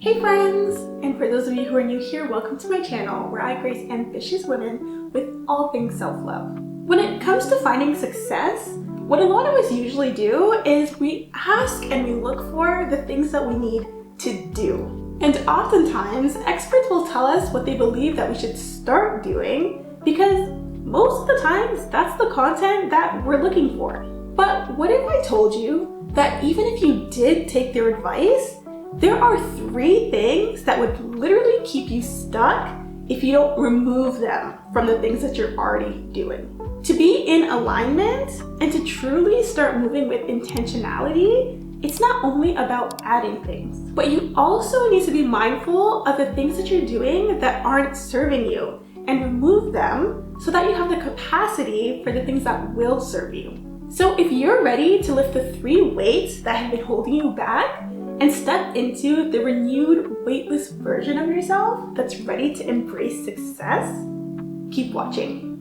Hey friends! And for those of you who are new here, welcome to my channel where I grace ambitious women with all things self-love. When it comes to finding success, what a lot of us usually do is we ask and we look for the things that we need to do. And oftentimes, experts will tell us what they believe that we should start doing because most of the times that's the content that we're looking for. But what if I told you that even if you did take their advice, there are 3 things that would literally keep you stuck if you don't remove them from the things that you're already doing. To be in alignment and to truly start moving with intentionality, it's not only about adding things, but you also need to be mindful of the things that you're doing that aren't serving you and remove them so that you have the capacity for the things that will serve you. So if you're ready to lift the 3 weights that have been holding you back and step into the renewed, weightless version of yourself that's ready to embrace success, keep watching.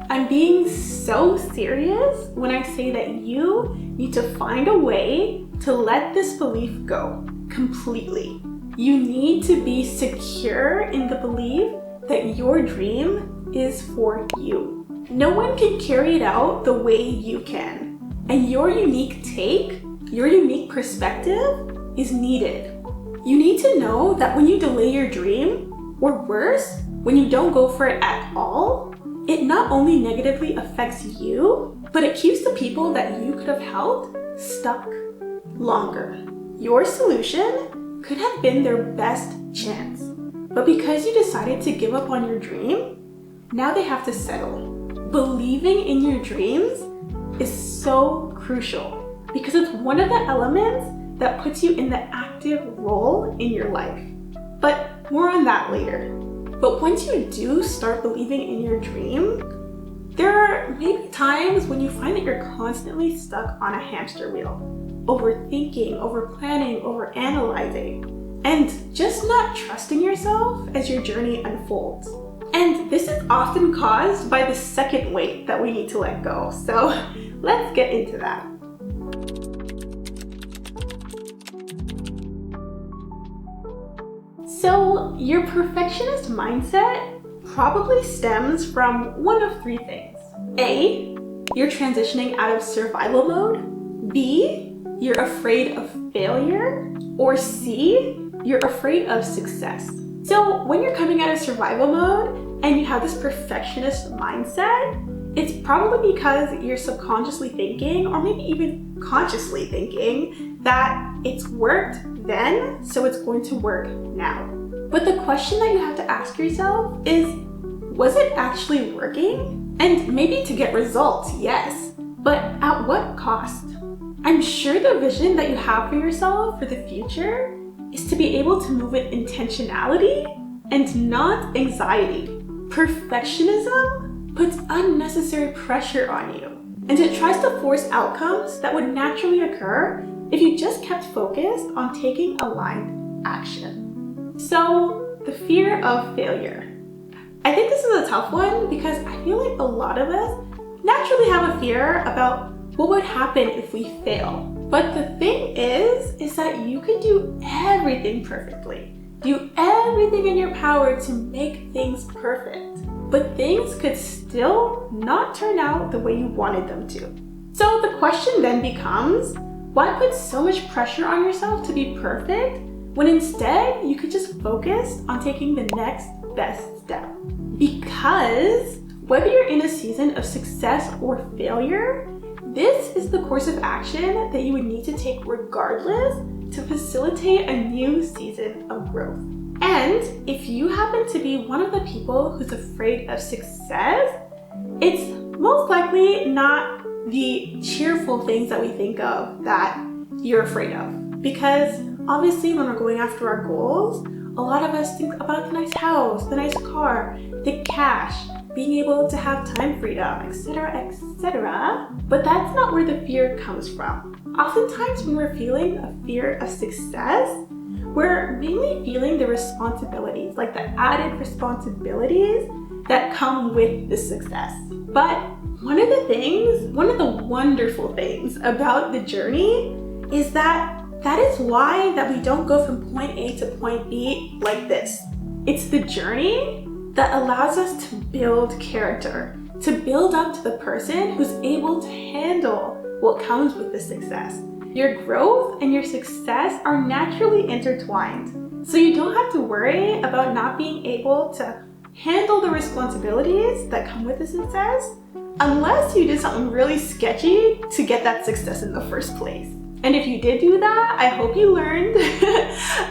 I'm being so serious when I say that you need to find a way to let this belief go completely. You need to be secure in the belief that your dream is for you. No one can carry it out the way you can. And your unique take, your unique perspective is needed. You need to know that when you delay your dream, or worse, when you don't go for it at all, it not only negatively affects you, but it keeps the people that you could have helped stuck longer. Your solution could have been their best chance. But because you decided to give up on your dream, now they have to settle. Believing in your dreams is so crucial because it's one of the elements that puts you in the active role in your life. But more on that later. But once you do start believing in your dream, there are maybe times when you find that you're constantly stuck on a hamster wheel, overthinking, overplanning, overanalyzing, and just not trusting yourself as your journey unfolds. And this is often caused by the second weight that we need to let go. So let's get into that. So your perfectionist mindset probably stems from one of 3 things. A, you're transitioning out of survival mode. B, you're afraid of failure. Or C, you're afraid of success. So when you're coming out of survival mode and you have this perfectionist mindset, it's probably because you're subconsciously thinking, or maybe even consciously thinking, that it's worked then, so it's going to work now. But the question that you have to ask yourself is, was it actually working? And maybe to get results, yes, but at what cost? I'm sure the vision that you have for yourself for the future is to be able to move with intentionality and not anxiety. Perfectionism puts unnecessary pressure on you, and it tries to force outcomes that would naturally occur if you just kept focused on taking aligned action. So, the fear of failure. I think this is a tough one because I feel like a lot of us naturally have a fear about what would happen if we fail. But the thing is that you can do everything perfectly. Do everything in your power to make things perfect. But things could still not turn out the way you wanted them to. So the question then becomes, why put so much pressure on yourself to be perfect when instead you could just focus on taking the next best step? Because whether you're in a season of success or failure, this is the course of action that you would need to take regardless to facilitate a new season of growth. And if you happen to be one of the people who's afraid of success, it's most likely not the cheerful things that we think of that you're afraid of. Because obviously when we're going after our goals, a lot of us think about the nice house, the nice car, the cash, being able to have time freedom, etc., etc. But that's not where the fear comes from. Oftentimes when we're feeling a fear of success, we're mainly feeling the responsibilities, like the added responsibilities that come with the success. But one of the wonderful things about the journey is that is why that we don't go from point A to point B like this. It's the journey that allows us to build character, to build up to the person who's able to handle what comes with the success. Your growth and your success are naturally intertwined, so you don't have to worry about not being able to handle the responsibilities that come with the success unless you did something really sketchy to get that success in the first place. And if you did do that, I hope you learned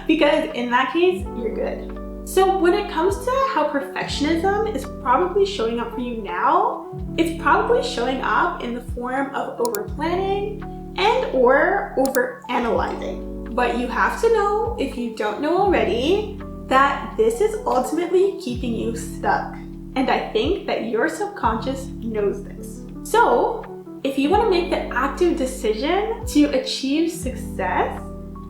because in that case, you're good. So when it comes to how perfectionism is probably showing up for you now, it's probably showing up in the form of over-planning and or over-analyzing. But you have to know, if you don't know already, that this is ultimately keeping you stuck. And I think that your subconscious knows this. So if you want to make the active decision to achieve success,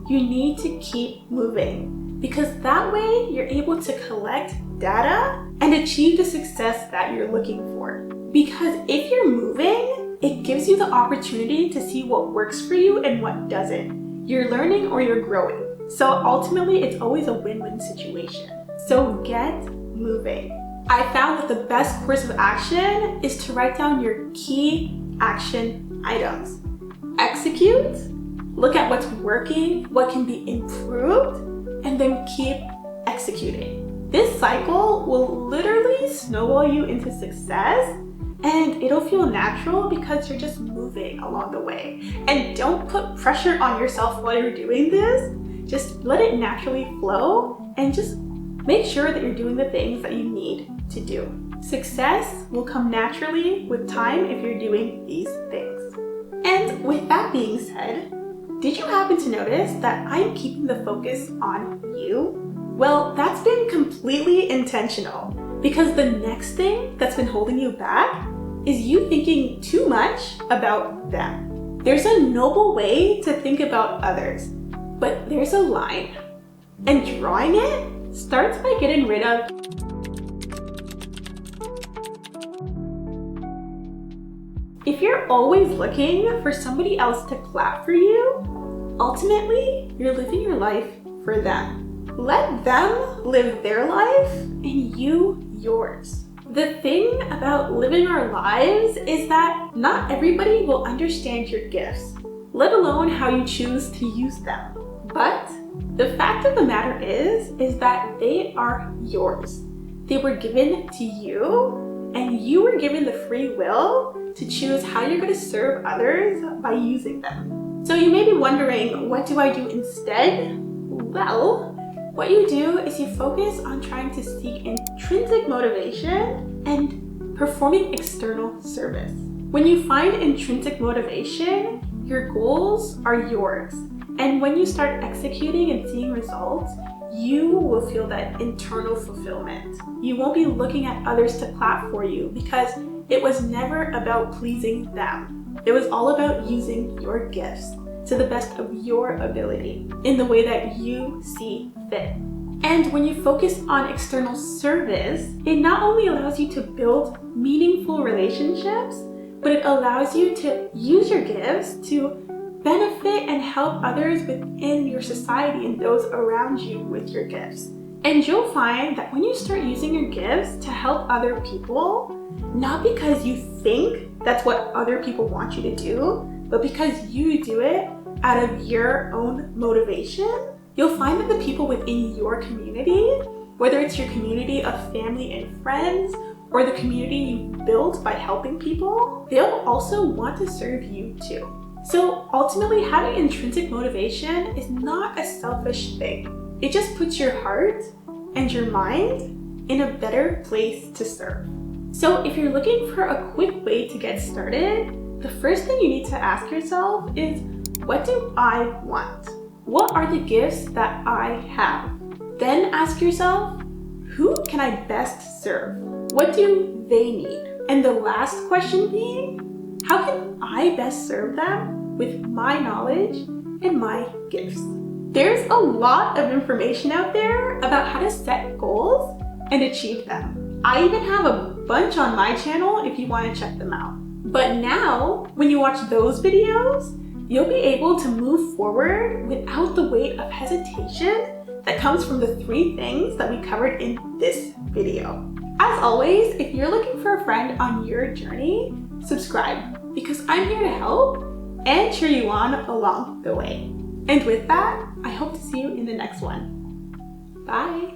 you need to keep moving, because that way you're able to collect data and achieve the success that you're looking for. Because if you're moving, it gives you the opportunity to see what works for you and what doesn't. You're learning or you're growing. So ultimately, it's always a win-win situation. So get moving. I found that the best course of action is to write down your key action items. Execute, look at what's working, what can be improved, and then keep executing. This cycle will literally snowball you into success, and it'll feel natural because you're just moving along the way. And don't put pressure on yourself while you're doing this. Just let it naturally flow and just make sure that you're doing the things that you need to do. Success will come naturally with time if you're doing these things. And with that being said, did you happen to notice that I'm keeping the focus on you? Well, that's been completely intentional, because the next thing that's been holding you back is you thinking too much about them. There's a noble way to think about others, but there's a line, and drawing it starts by getting rid of if you're always looking for somebody else to clap for you, ultimately, you're living your life for them. Let them live their life and you yours. The thing about living our lives is that not everybody will understand your gifts, let alone how you choose to use them. But the fact of the matter is that they are yours. They were given to you, and you were given the free will to choose how you're going to serve others by using them. So you may be wondering, what do I do instead? Well, what you do is you focus on trying to seek intrinsic motivation and performing external service. When you find intrinsic motivation, your goals are yours. And when you start executing and seeing results, you will feel that internal fulfillment. You won't be looking at others to clap for you because it was never about pleasing them. It was all about using your gifts to the best of your ability in the way that you see fit. And when you focus on external service, it not only allows you to build meaningful relationships, but it allows you to use your gifts to benefit and help others within your society and those around you with your gifts. And you'll find that when you start using your gifts to help other people, not because you think that's what other people want you to do, but because you do it out of your own motivation, you'll find that the people within your community, whether it's your community of family and friends, or the community you've built by helping people, they'll also want to serve you too. So ultimately, having intrinsic motivation is not a selfish thing. It just puts your heart and your mind in a better place to serve. So if you're looking for a quick way to get started, the first thing you need to ask yourself is, what do I want? What are the gifts that I have? Then ask yourself, who can I best serve? What do they need? And the last question being, how can I best serve them with my knowledge and my gifts? There's a lot of information out there about how to set goals and achieve them. I even have a bunch on my channel if you want to check them out. But now, when you watch those videos, you'll be able to move forward without the weight of hesitation that comes from the 3 things that we covered in this video. As always, if you're looking for a friend on your journey, subscribe because I'm here to help and cheer you on along the way. And with that, I hope to see you in the next one. Bye!